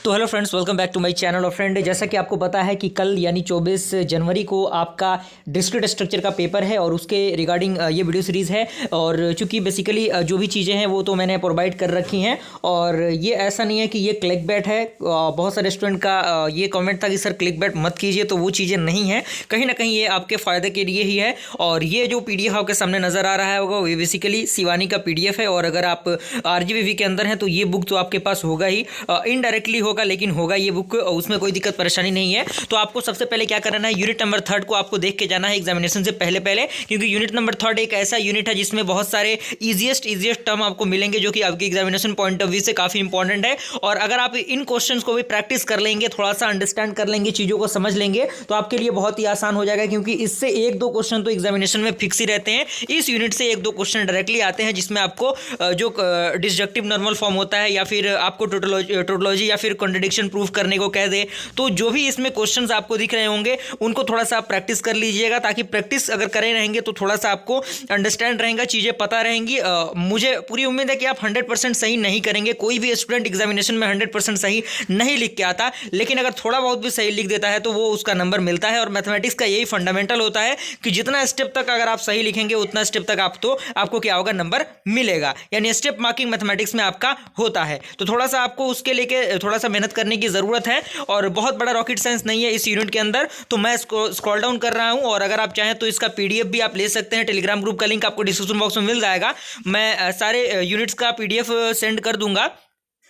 तो hello friends, welcome back to my channel. और friend, जैसा कि आपको पता है कि कल यानी 24 जनवरी को आपका डिस्क्रीट स्ट्रक्चर का पेपर है और उसके रिगार्डिंग ये वीडियो सीरीज़ है। और चूंकि बेसिकली जो भी चीज़ें हैं वो तो मैंने प्रोवाइड कर रखी हैं, और ये ऐसा नहीं है कि ये क्लिकबैट है। बहुत सारे स्टूडेंट का ये कमेंट था कि सर क्लिकबैट मत कीजिए, तो वो चीज़ें नहीं हैं। कहीं ना कहीं ये आपके फ़ायदे के लिए ही है। और ये जो PDF आपके सामने नज़र आ रहा है होगा, वो बेसिकली शिवानी का PDF है। और अगर आप RGVV के अंदर हैं तो ये बुक तो आपके पास होगा ही, इनडायरेक्टली होगा, लेकिन होगा ये बुक, उसमें कोई दिक्कत परेशानी नहीं है। तो आपको सबसे पहले क्या करना है, यूनिट नंबर 3 को आपको देख के जाना है एग्जामिनेशन से पहले, क्योंकि यूनिट नंबर 3 एक ऐसा यूनिट है जिसमें बहुत सारे इजीएस्ट टर्म आपको मिलेंगे, जो कि आपके एग्जामिनेशन पॉइंट ऑफ व्यू से काफ़ी इंपॉर्टेंट है। और अगर आप इन क्वेश्चन को भी प्रैक्टिस कर लेंगे, थोड़ा सा अंडरस्टैंड कर लेंगे, चीज़ों को समझ लेंगे, तो आपके लिए बहुत ही आसान हो जाएगा। क्योंकि इससे एक दो क्वेश्चन तो एग्जामिनेशन में फिक्स ही रहते हैं। इस यूनिट से एक दो क्वेश्चन डायरेक्टली आते हैं, जिसमें आपको जो डिसजक्टिव नॉर्मल फॉर्म होता है, या फिर आपको टोटोलॉजी या फिर कॉन्ट्रडिक्शन प्रूफ करने को कह दे, तो जो भी इसमें क्वेश्चंस आपको दिख रहे होंगे उनको थोड़ा सा आप प्रैक्टिस कर लीजिएगा, ताकि प्रैक्टिस अगर करे रहेंगे तो थोड़ा सा आपको अंडरस्टैंड रहेगा, चीज़ें पता रहेंगी। मुझे पूरी उम्मीद है कि आप 100% सही नहीं करेंगे। कोई भी स्टूडेंट एग्जामिनेशन में 100% सही नहीं लिख के आता, लेकिन अगर थोड़ा बहुत भी सही लिख देता है तो वो उसका नंबर मिलता है। और मैथमेटिक्स का यही फंडामेंटल होता है कि जितना स्टेप तक अगर आप सही लिखेंगे उतना स्टेप तक आपको क्या होगा, नंबर मिलेगा। यानी स्टेप मार्किंग मैथमेटिक्स में आपका होता है। तो थोड़ा सा आपको उसके लेके थोड़ा सा मेहनत करने की ज़रूरत है, और बहुत बड़ा रॉकेट साइंस नहीं है इस यूनिट के अंदर। तो मैं इसको स्क्रॉल डाउन कर रहा हूं, और अगर आप चाहें तो इसका PDF भी आप ले सकते हैं। टेलीग्राम ग्रुप का लिंक आपको डिस्क्रिप्शन बॉक्स में मिल जाएगा। मैं सारे यूनिट्स का PDF सेंड कर दूंगा,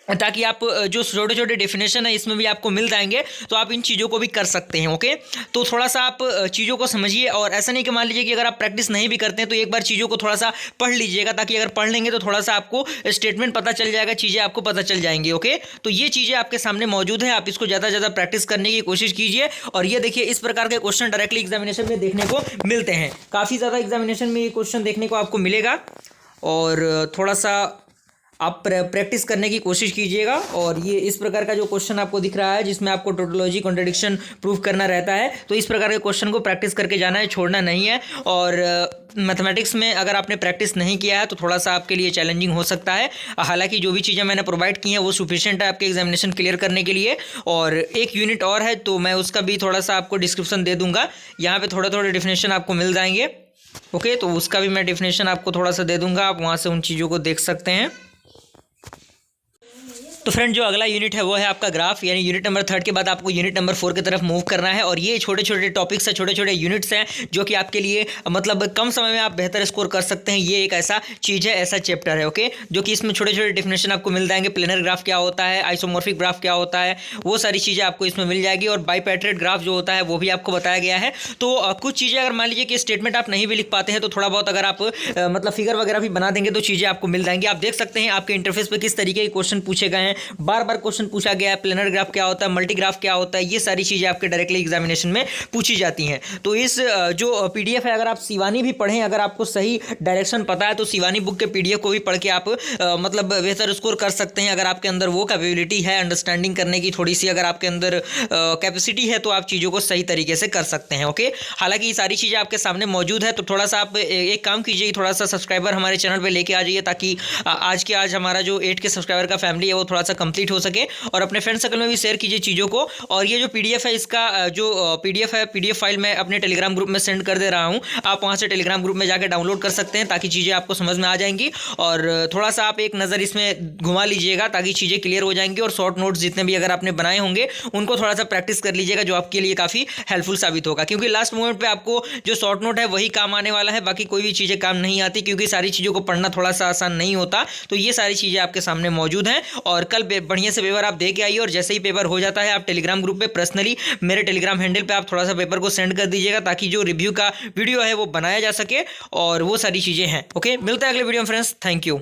ताकि आप जो छोटे छोटे डेफिनेशन है इसमें भी आपको मिल जाएंगे, तो आप इन चीज़ों को भी कर सकते हैं। ओके, तो थोड़ा सा आप चीज़ों को समझिए। और ऐसा नहीं कि मान लीजिए कि अगर आप प्रैक्टिस नहीं भी करते हैं तो एक बार चीज़ों को थोड़ा सा पढ़ लीजिएगा, ताकि अगर पढ़ लेंगे तो थोड़ा सा आपको स्टेटमेंट पता चल जाएगा, चीज़ें आपको पता चल जाएंगी। ओके, तो ये चीज़ें आपके सामने मौजूद है, आप इसको ज़्यादा से ज़्यादा प्रैक्टिस करने की कोशिश कीजिए। और ये देखिए, इस प्रकार के क्वेश्चन डायरेक्टली एग्जामिनेशन में देखने को मिलते हैं। काफ़ी ज़्यादा एग्जामिनेशन में ये क्वेश्चन देखने को आपको मिलेगा, और थोड़ा सा आप प्रैक्टिस करने की कोशिश कीजिएगा। और ये इस प्रकार का जो क्वेश्चन आपको दिख रहा है, जिसमें आपको टोटोलॉजी कॉन्ट्रडिक्शन प्रूफ करना रहता है, तो इस प्रकार के क्वेश्चन को प्रैक्टिस करके जाना है, छोड़ना नहीं है। और मैथमेटिक्स में अगर आपने प्रैक्टिस नहीं किया है तो थोड़ा सा आपके लिए चैलेंजिंग हो सकता है। हालांकि जो भी चीज़ें मैंने प्रोवाइड की हैं वो सफिशिएंट है आपके एग्जामिनेशन क्लियर करने के लिए। और एक यूनिट और है, तो मैं उसका भी थोड़ा सा आपको डिस्क्रिप्शन दे दूँगा, यहाँ पर थोड़े थोड़े डिफिनेशन आपको मिल जाएंगे। ओके, तो उसका भी मैं डिफिनेशन आपको थोड़ा सा दे दूँगा, आप वहाँ से उन चीज़ों को देख सकते हैं। तो फ्रेंड, जो अगला यूनिट है वो है आपका ग्राफ। यानी यूनिट नंबर 3 के बाद आपको यूनिट नंबर 4 की तरफ मूव करना है। और ये छोटे छोटे टॉपिक्स है, छोटे छोटे यूनिट्स हैं, जो कि आपके लिए मतलब कम समय में आप बेहतर स्कोर कर सकते हैं। ये एक ऐसा चीज़ है, ऐसा चैप्टर है। ओके, जो कि इसमें छोटे छोटे डिफिनेशन आपको मिल जाएंगे। प्लेनर ग्राफ क्या होता है, आइसोमॉर्फिक ग्राफ क्या होता है, वो सारी चीज़ें आपको इसमें मिल जाएगी। और बाइपेट्रेट ग्राफ जो होता है वो भी आपको बताया गया है। तो कुछ चीज़ें अगर मान लीजिए कि स्टेटमेंट आप नहीं भी लिख पाते हैं, तो थोड़ा बहुत अगर आप मतलब फिगर वगैरह भी बना देंगे तो चीज़ें आपको मिल जाएंगी। आप देख सकते हैं आपके इंटरफेस पर किस तरीके के क्वेश्चन पूछे गए हैं, बार बार क्वेश्चन पूछा गया है। प्लेनर ग्राफ क्या होता है, मल्टीग्राफ क्या होता है, ये सारी चीजें आपके डायरेक्टली एग्जामिनेशन में पूछी जाती हैं। तो इस जो PDF है, अगर आप शिवानी भी पढ़ें, अगर आपको सही डायरेक्शन पता है, तो शिवानी बुक के PDF को भी पढ़ के आप मतलब बेहतर स्कोर कर सकते हैं। अगर आपके अंदर वो कैपेबिलिटी है अंडरस्टैंडिंग करने की, थोड़ी सी अगर आपके अंदर कैपेसिटी है, तो आप चीज़ों को सही तरीके से कर सकते हैं। ओके, हालांकि ये सारी चीज़ें आपके सामने मौजूद है। तो थोड़ा सा आप एक काम कीजिए, थोड़ा सा सब्सक्राइबर हमारे चैनल पर लेके आ जाइए, ताकि आज के आज हमारा जो 8 के सब्सक्राइबर का फैमिली है वो थोड़ा सा कंप्लीट हो सके। और अपने फ्रेंड सर्कल में भी शेयर कीजिए चीज़ों को। और ये जो PDF है, इसका जो PDF है, PDF फाइल मैं अपने टेलीग्राम ग्रुप में सेंड कर दे रहा हूँ। आप वहाँ से टेलीग्राम ग्रुप में जाकर डाउनलोड कर सकते हैं, ताकि चीज़ें आपको समझ में आ जाएंगी। और थोड़ा सा आप एक नज़र इसमें घुमा लीजिएगा, ताकि चीज़ें क्लियर हो जाएंगी। और शॉर्ट नोट्स जितने भी अगर आपने बनाए होंगे उनको थोड़ा सा प्रैक्टिस कर लीजिएगा, जो आपके लिए काफ़ी हेल्पफुल साबित होगा। क्योंकि लास्ट मोमेंट पर आपको जो शॉर्ट नोट है वही काम आने वाला है, बाकी कोई भी चीज़ें काम नहीं आती, क्योंकि सारी चीज़ों को पढ़ना थोड़ा सा आसान नहीं होता। तो ये सारी चीज़ें आपके सामने मौजूद हैं। और कल बढ़िया से पेपर आप दे के आइए, और जैसे ही पेपर हो जाता है आप टेलीग्राम ग्रुप पे पर्सनली मेरे टेलीग्राम हैंडल पे आप थोड़ा सा पेपर को सेंड कर दीजिएगा, ताकि जो रिव्यू का वीडियो है वो बनाया जा सके। और वो सारी चीज़ें हैं। ओके, मिलता है अगले वीडियो में फ्रेंड्स, थैंक यू।